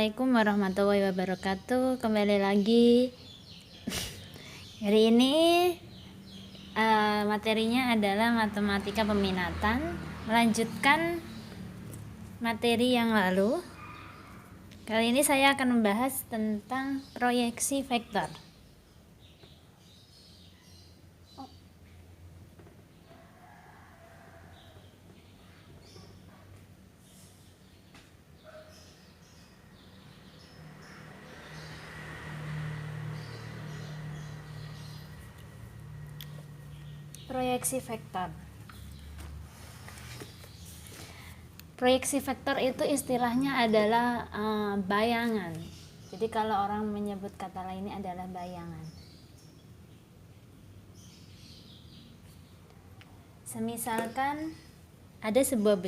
Assalamualaikum warahmatullahi wabarakatuh. Kembali lagi. Hari ini materinya adalah matematika peminatan, melanjutkan materi yang lalu. Kali ini saya akan membahas tentang proyeksi vektor. Proyeksi vektor. Proyeksi vektor itu istilahnya adalah bayangan. Jadi kalau orang menyebut kata lainnya adalah bayangan. Semisalkan ada sebuah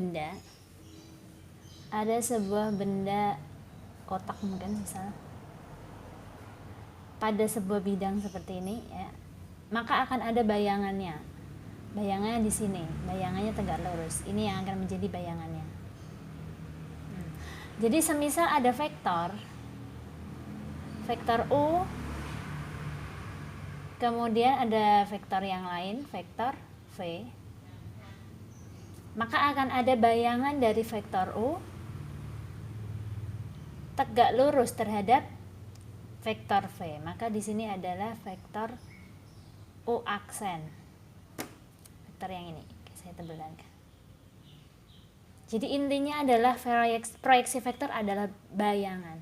benda kotak mungkin misal pada sebuah bidang seperti ini ya, maka akan ada bayangannya. Bayangannya di sini, bayangannya tegak lurus. Ini yang akan menjadi bayangannya. Jadi semisal ada vektor U, kemudian ada vektor yang lain, vektor V, maka akan ada bayangan dari vektor U tegak lurus terhadap vektor V. Maka di sini adalah vektor U aksen. Vektor yang ini, saya tebalkan. Jadi intinya adalah proyeksi vektor adalah bayangan.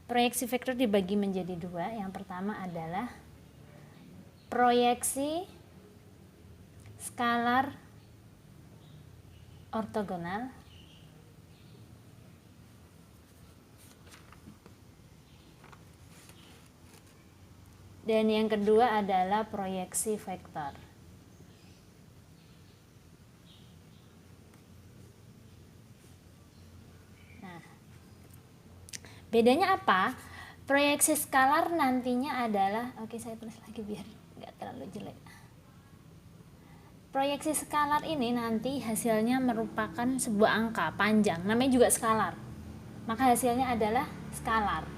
Proyeksi vektor dibagi menjadi dua. Yang pertama adalah proyeksi skalar ortogonal. Dan yang kedua adalah proyeksi vektor. Nah, bedanya apa? Proyeksi skalar nantinya adalah, oke saya tulis lagi biar nggak terlalu jelek. Proyeksi skalar ini nanti hasilnya merupakan sebuah angka panjang, namanya juga skalar. Maka hasilnya adalah skalar.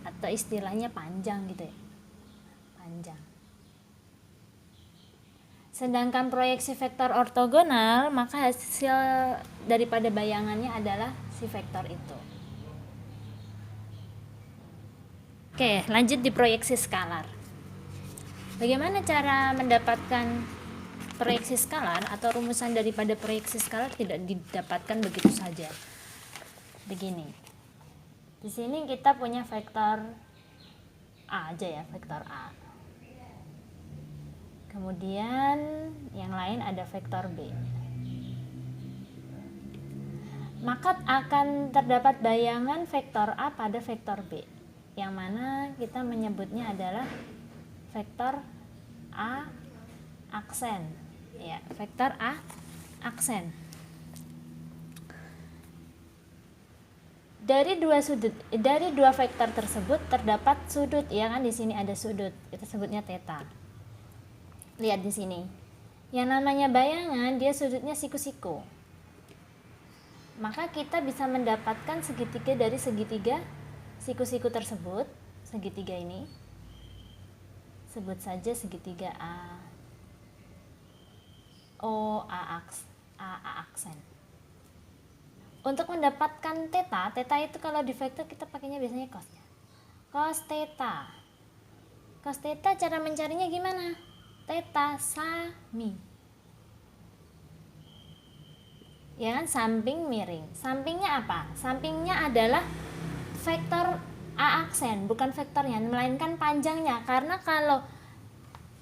Atau istilahnya panjang gitu ya. Panjang. Sedangkan proyeksi vektor ortogonal, maka hasil daripada bayangannya adalah si vektor itu. Oke, lanjut di proyeksi skalar. Bagaimana cara mendapatkan proyeksi skalar atau rumusan daripada proyeksi skalar tidak didapatkan begitu saja. Begini. Di sini kita punya vektor A aja ya, vektor A. Kemudian yang lain ada vektor B. Maka akan terdapat bayangan vektor A pada vektor B, yang mana kita menyebutnya adalah vektor A aksen. Ya, vektor A aksen. Dari dua vektor tersebut terdapat sudut, ya kan, di sini ada sudut, kita sebutnya theta. Lihat di sini. Yang namanya bayangan dia sudutnya siku-siku. Maka kita bisa mendapatkan segitiga dari segitiga siku-siku tersebut, segitiga ini. Sebut saja segitiga A aksen. Untuk mendapatkan theta itu kalau di vektor kita pakainya biasanya cosnya. Cos theta. Cos theta cara mencarinya gimana? Theta sami. Ya kan, samping miring. Sampingnya apa? Sampingnya adalah vektor A aksen, bukan vektornya, melainkan panjangnya. Karena kalau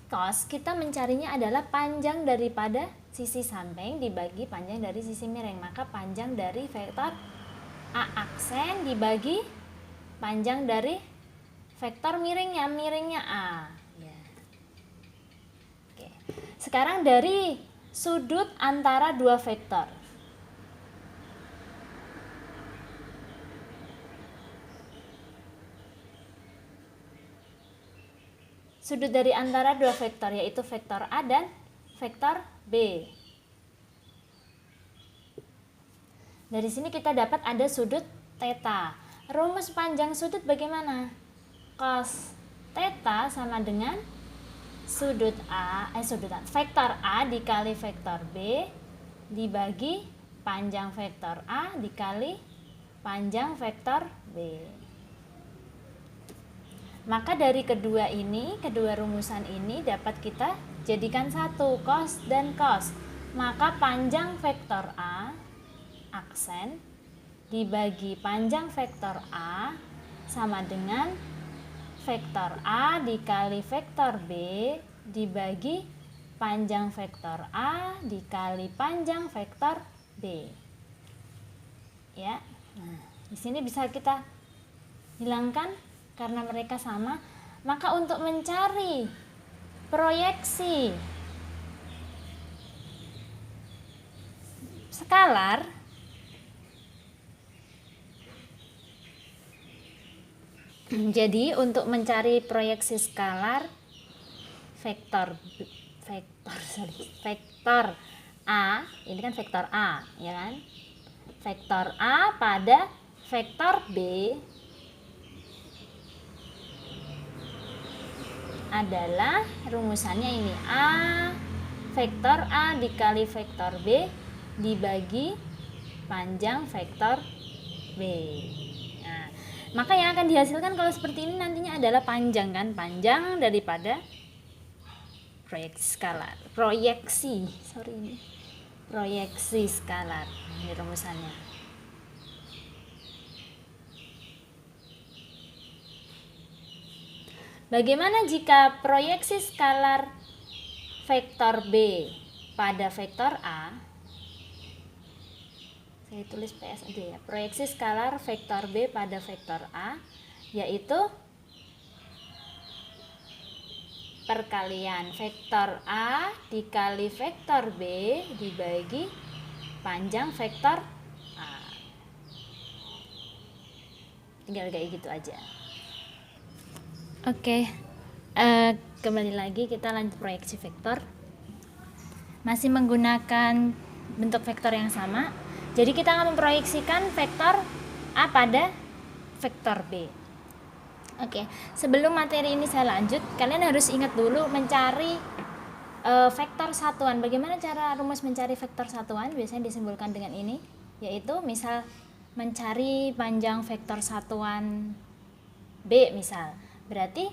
cos kita mencarinya adalah panjang daripada sisi samping dibagi panjang dari sisi miring. Maka panjang dari vektor A aksen dibagi panjang dari vektor miringnya A. Ya. Oke. Sekarang dari sudut antara dua vektor. Sudut dari antara dua vektor, yaitu vektor A dan vektor B. Dari sini kita dapat ada sudut theta. Rumus panjang sudut bagaimana? Cos theta sama dengan vektor A dikali vektor B dibagi panjang vektor A dikali panjang vektor B. Maka dari kedua rumusan ini dapat kita jadikan satu, cos dan cos. Maka panjang vektor A aksen dibagi panjang vektor A sama dengan vektor A dikali vektor B dibagi panjang vektor A dikali panjang vektor B. Ya. Nah, di sini bisa kita hilangkan karena mereka sama. Maka untuk mencari proyeksi skalar jadi untuk mencari proyeksi skalar vektor A, ini kan vektor A, ya kan? Vektor A pada vektor B adalah rumusannya ini, vektor A dikali vektor B dibagi panjang vektor B. Nah, maka yang akan dihasilkan kalau seperti ini nantinya adalah panjang kan, panjang daripada proyeksi skalar, proyeksi skalar. Ini rumusannya. Bagaimana jika proyeksi skalar vektor B pada vektor A? Saya tulis PS aja ya. Proyeksi skalar vektor B pada vektor A yaitu perkalian vektor A dikali vektor B dibagi panjang vektor A. Tinggal kayak gitu aja. Oke, kembali lagi kita lanjut proyeksi vektor. Masih menggunakan bentuk vektor yang sama. Jadi kita akan memproyeksikan vektor A pada vektor B. Oke, sebelum materi ini saya lanjut, kalian harus ingat dulu mencari vektor satuan. Bagaimana cara rumus mencari vektor satuan? Biasanya disimbolkan dengan ini, yaitu misal mencari panjang vektor satuan B misal. Berarti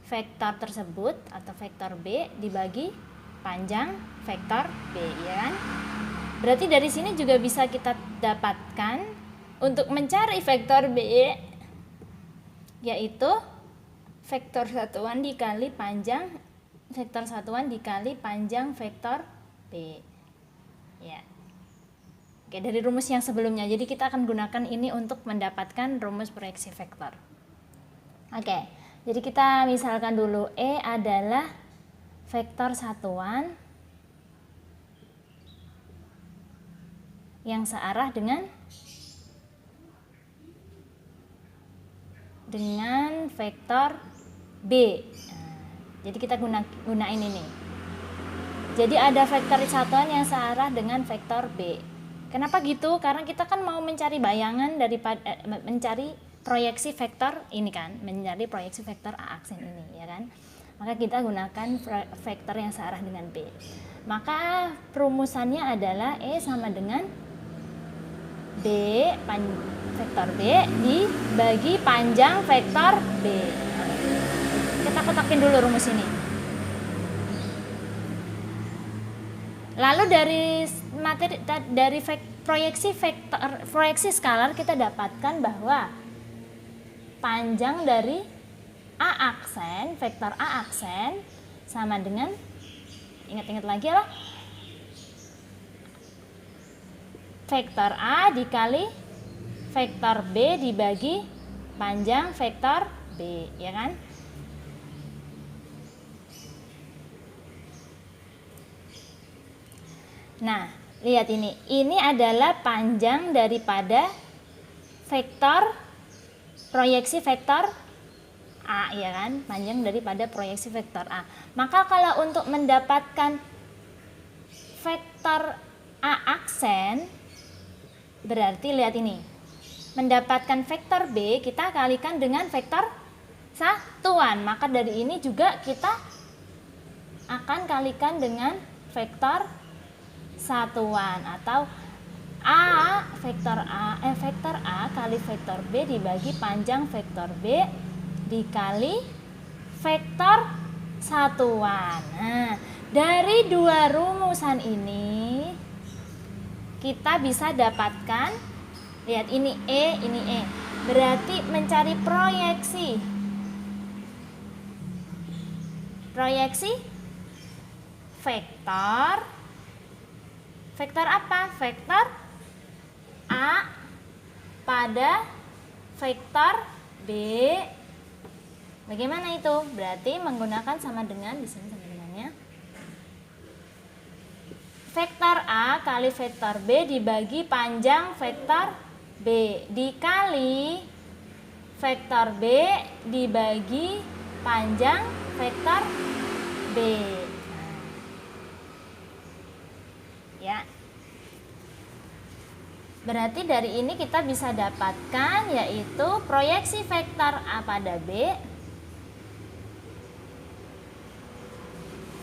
vektor tersebut atau vektor B dibagi panjang vektor B, ya kan? Berarti dari sini juga bisa kita dapatkan untuk mencari vektor B yaitu vektor satuan dikali panjang vektor B. Ya. Oke, dari rumus yang sebelumnya. Jadi kita akan gunakan ini untuk mendapatkan rumus proyeksi vektor. Oke. Jadi kita misalkan dulu E adalah vektor satuan yang searah dengan vektor B. Nah, jadi kita gunain ini. Jadi ada vektor satuan yang searah dengan vektor B. Kenapa gitu? Karena kita kan mau mencari bayangan daripada mencari proyeksi vektor ini kan, mencari proyeksi vektor A aksen ini, ya kan? Maka kita gunakan vektor yang searah dengan B. Maka rumusannya adalah E sama dengan vektor B dibagi panjang vektor B. Kita kotakin dulu rumus ini. Lalu dari proyeksi skalar kita dapatkan bahwa panjang dari A aksen, vektor A aksen sama dengan, ingat-ingat lagi lah, vektor A dikali vektor B dibagi panjang vektor B, ya kan? Nah, lihat ini. Ini adalah panjang daripada vektor proyeksi vektor A, ya kan? Panjang daripada proyeksi vektor A. Maka kalau untuk mendapatkan vektor A aksen, berarti lihat ini. mendapatkan vektor B, kita kalikan dengan vektor satuan. Maka dari ini juga kita akan kalikan dengan vektor satuan, atau vektor A kali vektor B dibagi panjang vektor B dikali vektor satuan. Nah, dari dua rumusan ini kita bisa dapatkan, lihat ini E, berarti mencari proyeksi. Proyeksi vektor apa? Vektor A pada vektor B. Bagaimana itu? Berarti menggunakan sama dengan, di sini sama dengannya, vektor A kali vektor B dibagi panjang vektor B dikali vektor B dibagi panjang vektor B. Ya. Berarti dari ini kita bisa dapatkan yaitu proyeksi vektor A pada B,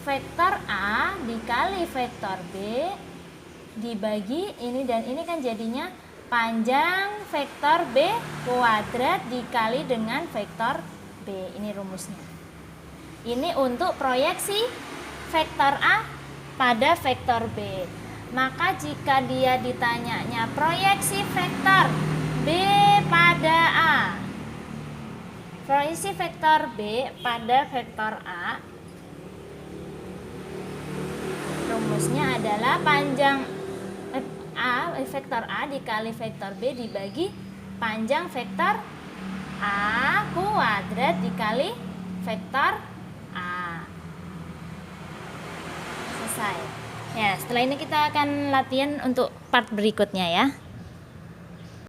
vektor A dikali vektor B dibagi ini dan ini kan jadinya panjang vektor B kuadrat dikali dengan vektor B. Ini rumusnya. Ini untuk proyeksi vektor A pada vektor B. Maka jika dia ditanyanya proyeksi vektor B pada A, proyeksi vektor B pada vektor A, rumusnya adalah panjang vektor A dikali vektor B dibagi panjang vektor A kuadrat dikali vektor A. Selesai. Ya, setelah ini kita akan latihan untuk part berikutnya ya.